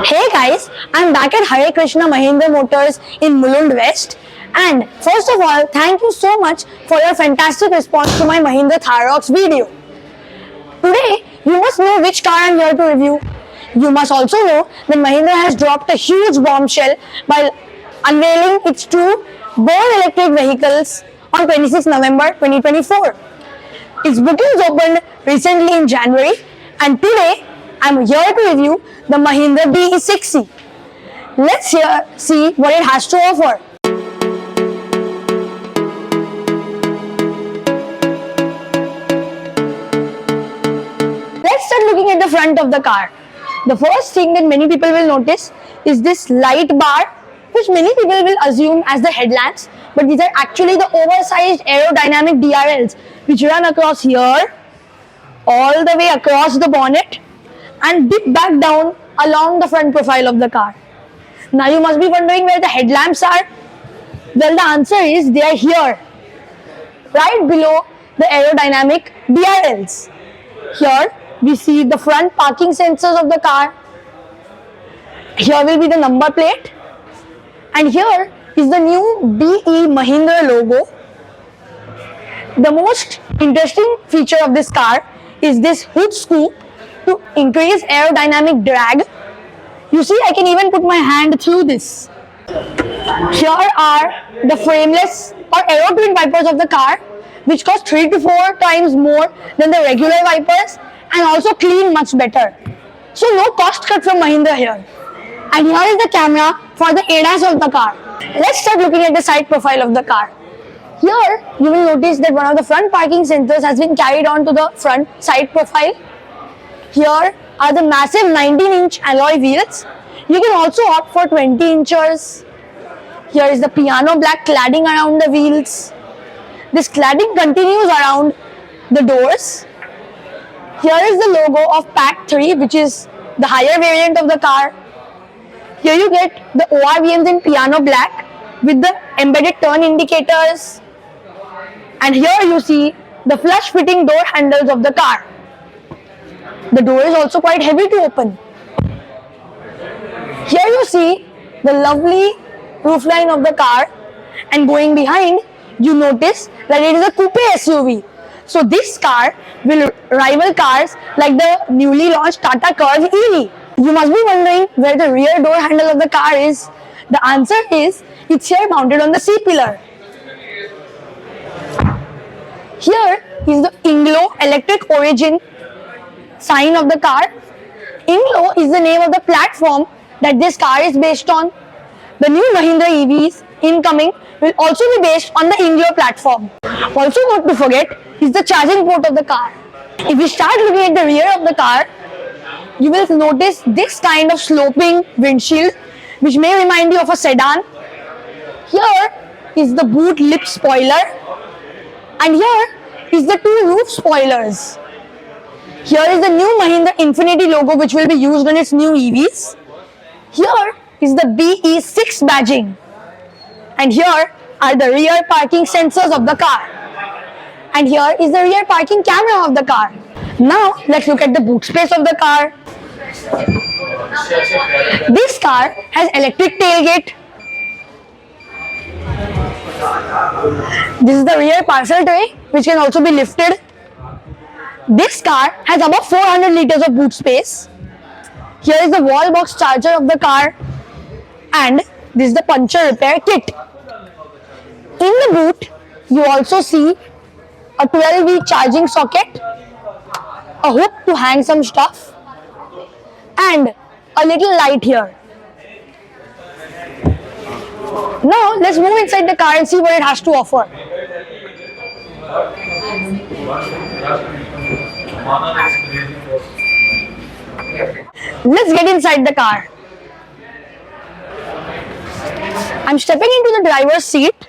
Hey guys, I'm back at Hare Krishna Mahindra Motors in Mulund West. And first of all, thank you so much for your fantastic response to my Mahindra Tharox video. Today, you must know which car I'm here to review. You must also know that Mahindra has dropped a huge bombshell by unveiling its two born electric vehicles on 26 November 2024. Its bookings opened recently in January, and today I'm here to review the Mahindra BE6. Let's see what it has to offer. Let's start looking at the front of the car. The first thing that many people will notice is this light bar, which many people will assume as the headlamps, but these are actually the oversized aerodynamic DRLs which run across here, all the way across the bonnet and dip back down along the front profile of the car. Now you must be wondering where the headlamps are. Well, the answer is they are here, right below the aerodynamic DRLs. Here we see the front parking sensors of the car. Here will be the number plate, and here is the new BE Mahindra logo. The most interesting feature of this car is this hood scoop to increase aerodynamic drag. You see, I can even put my hand through this. Here are the frameless or aero twin wipers of the car, which cost 3 to 4 times more than the regular wipers and also clean much better. So no cost cut from Mahindra here. And here is the camera for the ADAS of the car. Let's start looking at the side profile of the car. Here you will notice that one of the front parking sensors has been carried on to the front side profile. Here are the massive 19-inch alloy wheels. You can also opt for 20 inches. Here is the piano black cladding around the wheels. This cladding continues around the doors. Here is the logo of Pack 3, which is the higher variant of the car. Here you get the ORVMs in piano black with the embedded turn indicators. And here you see the flush fitting door handles of the car. The door is also quite heavy to open. Here you see the lovely roofline of the car, and going behind you notice that it is a coupe SUV. So this car will rival cars like the newly launched Tata Curvv EV. You must be wondering where the rear door handle of the car is. The answer is it's here mounted on the C-pillar. Here is the Inglo Electric Origin sign of the car. Inglo is the name of the platform that this car is based on. The new Mahindra EVs incoming will also be based on the Inglo platform. Also not to forget is the charging port of the car. If we start looking at the rear of the car, you will notice this kind of sloping windshield, which may remind you of a sedan. Here is the boot lip spoiler, and here is the two roof spoilers. Here is the new Mahindra Infinity logo, which will be used on its new EVs. Here is the BE6 badging, and here are the rear parking sensors of the car, and here is the rear parking camera of the car. Now let's look at the boot space of the car. This car has electric tailgate. This is the rear parcel tray, which can also be lifted. This car has about 400 liters of boot space. Here is the wall box charger of the car, and this is the puncture repair kit. In the boot, you also see a 12V charging socket, a hook to hang some stuff, and a little light here. Now let's move inside the car and see what it has to offer. Let's get inside the car. I'm stepping into the driver's seat,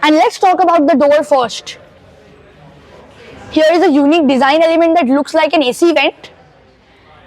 and let's talk about the door first. Here is a unique design element that looks like an AC vent.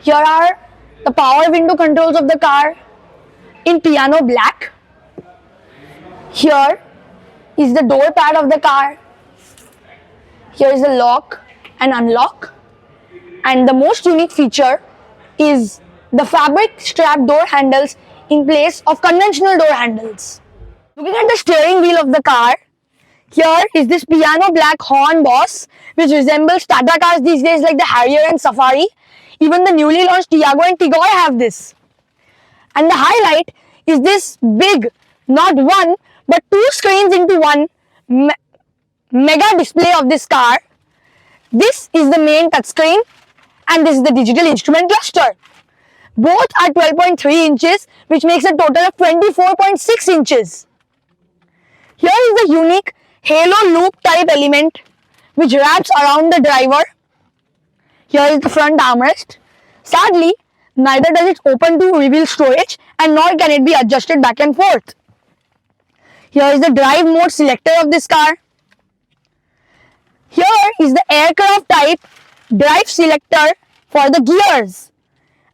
Here are the power window controls of the car in piano black. Here is the door pad of the car. Here is the lock and unlock. And the most unique feature is the fabric strap door handles in place of conventional door handles. Looking at the steering wheel of the car, here is this piano black horn boss which resembles Tata cars these days like the Harrier and Safari. Even the newly launched Tiago and Tigor have this. And the highlight is this big, not one, but two screens into one mega display of this car. This is the main touchscreen and this is the digital instrument cluster. Both are 12.3 inches, which makes a total of 24.6 inches. Here is the unique halo loop type element which wraps around the driver. Here is the front armrest. Sadly, neither does it open to reveal storage and nor can it be adjusted back and forth. Here is the drive mode selector of this car. Here is the aircraft type drive selector for the gears.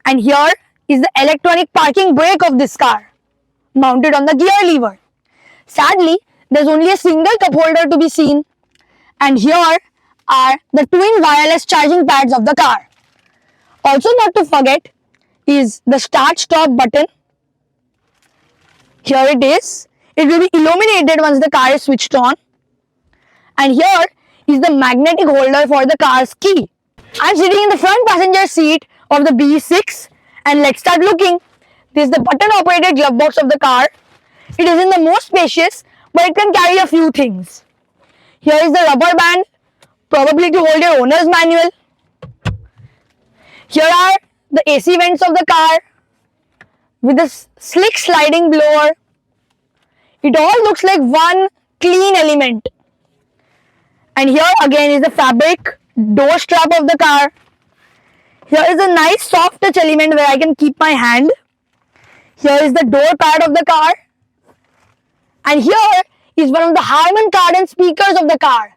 And here is the electronic parking brake of this car, mounted on the gear lever. Sadly, there is only a single cup holder to be seen. And here are the twin wireless charging pads of the car. Also not to forget is the start-stop button. Here it is. It will be illuminated once the car is switched on. And here is the magnetic holder for the car's key. I am sitting in the front passenger seat of the BE6 and let's start looking. This is the button operated glove box of the car. It isn't the most spacious, but it can carry a few things. Here is the rubber band, probably to hold your owner's manual. Here are the AC vents of the car with a slick sliding blower. It all looks like one clean element. And here again is the fabric door strap of the car. Here is a nice soft touch element where I can keep my hand. Here is the door pad of the car. And here is one of the Harman Kardon speakers of the car.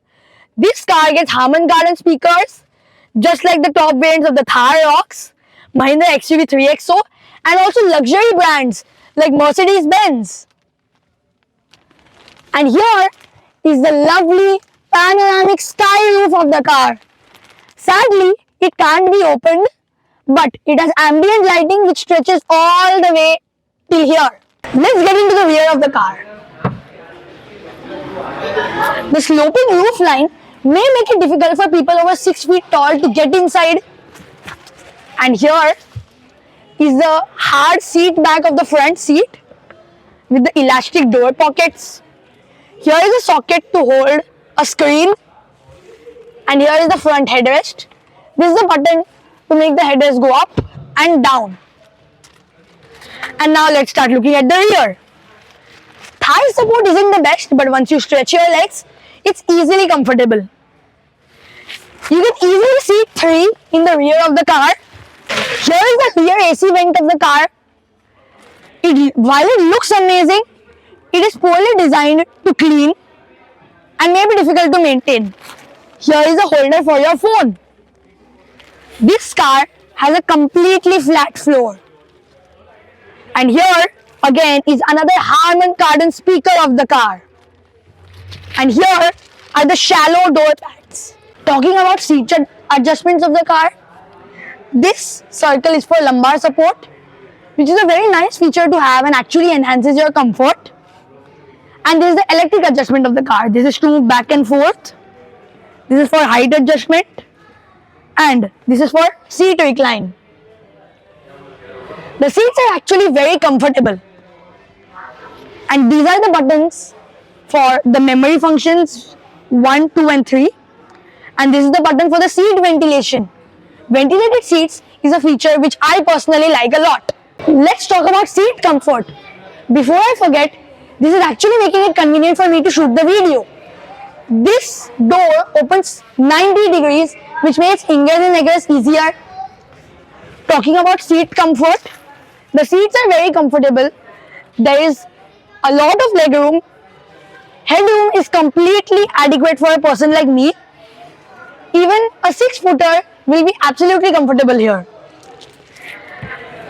This car gets Harman Kardon speakers just like the top variants of the Thar Rox, Mahindra XUV 3XO and also luxury brands like Mercedes-Benz. And here is the lovely panoramic sky roof of the car. Sadly, it can't be opened, but it has ambient lighting which stretches all the way till here. Let's get into the rear of the car. The sloping roof line may make it difficult for people over 6 feet tall to get inside. And here is the hard seat back of the front seat with the elastic door pockets. Here is a socket to hold a screen. And here is the front headrest. This is the button to make the headrest go up and down. And now let's start looking at the rear. Thigh support isn't the best, but once you stretch your legs, it's easily comfortable. You can easily seat 3 in the rear of the car. Here is the rear AC vent of the car. While it looks amazing, it is poorly designed to clean and may be difficult to maintain. Here is a holder for your phone. This car has a completely flat floor. And here again is another Harman Kardon speaker of the car. And here are the shallow door pads. Talking about seat adjustments of the car, this circle is for lumbar support, which is a very nice feature to have and actually enhances your comfort. And this is the electric adjustment of the car. This is to move back and forth. This is for height adjustment. And this is for seat recline. The seats are actually very comfortable. And these are the buttons for the memory functions 1, 2 and 3. And this is the button for the seat ventilation. Ventilated seats is a feature which I personally like a lot. Let's talk about seat comfort. Before I forget, this is actually making it convenient for me to shoot the video. This door opens 90 degrees, which makes ingress and egress easier. Talking about seat comfort, the seats are very comfortable. There is a lot of legroom. Headroom is completely adequate for a person like me. Even a 6-footer will be absolutely comfortable here.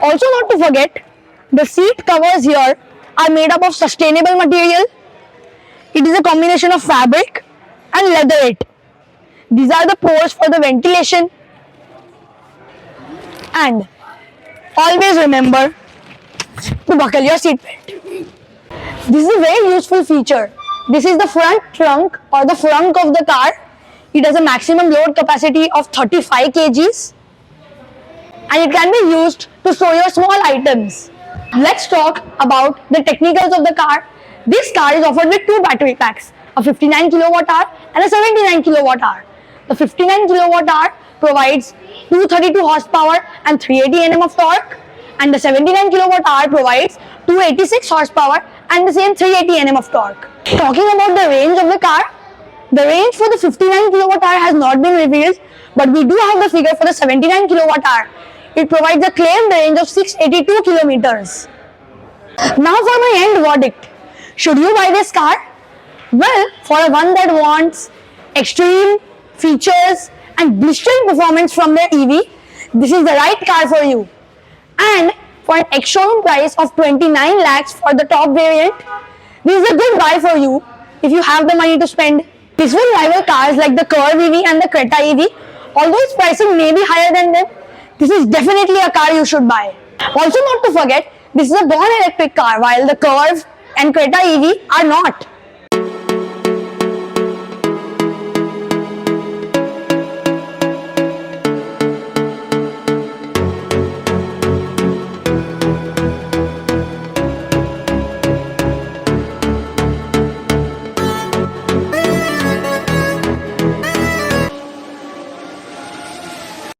Also not to forget, the seat covers here are made up of sustainable material. It is a combination of fabric and leatherette. These are the pores for the ventilation. And always remember to buckle your seatbelt. This is a very useful feature. This is the front trunk or the frunk of the car. It has a maximum load capacity of 35 kgs and it can be used to store your small items. Let's talk about the technicals of the car. This car is offered with two battery packs, a 59 kilowatt hour and a 79 kilowatt hour. The 59 kilowatt hour provides 232 horsepower and 380 Nm of torque, and the 79 kilowatt hour provides 286 horsepower and the same 380 Nm of torque. Talking about the range of the car, the range for the 59 kilowatt hour has not been revealed, but we do have the figure for the 79 kilowatt hour. It provides a claimed range of 682 kilometers. Now for my end verdict. Should you buy this car? Well, for one that wants extreme features and blistering performance from their EV, this is the right car for you. And for an ex-showroom price of 29 lakhs for the top variant, this is a good buy for you if you have the money to spend. This will rival cars like the Curvv EV and the Creta EV. Although its pricing may be higher than them, this is definitely a car you should buy. Also not to forget, this is a born electric car while the Curvv and Creta EV are not.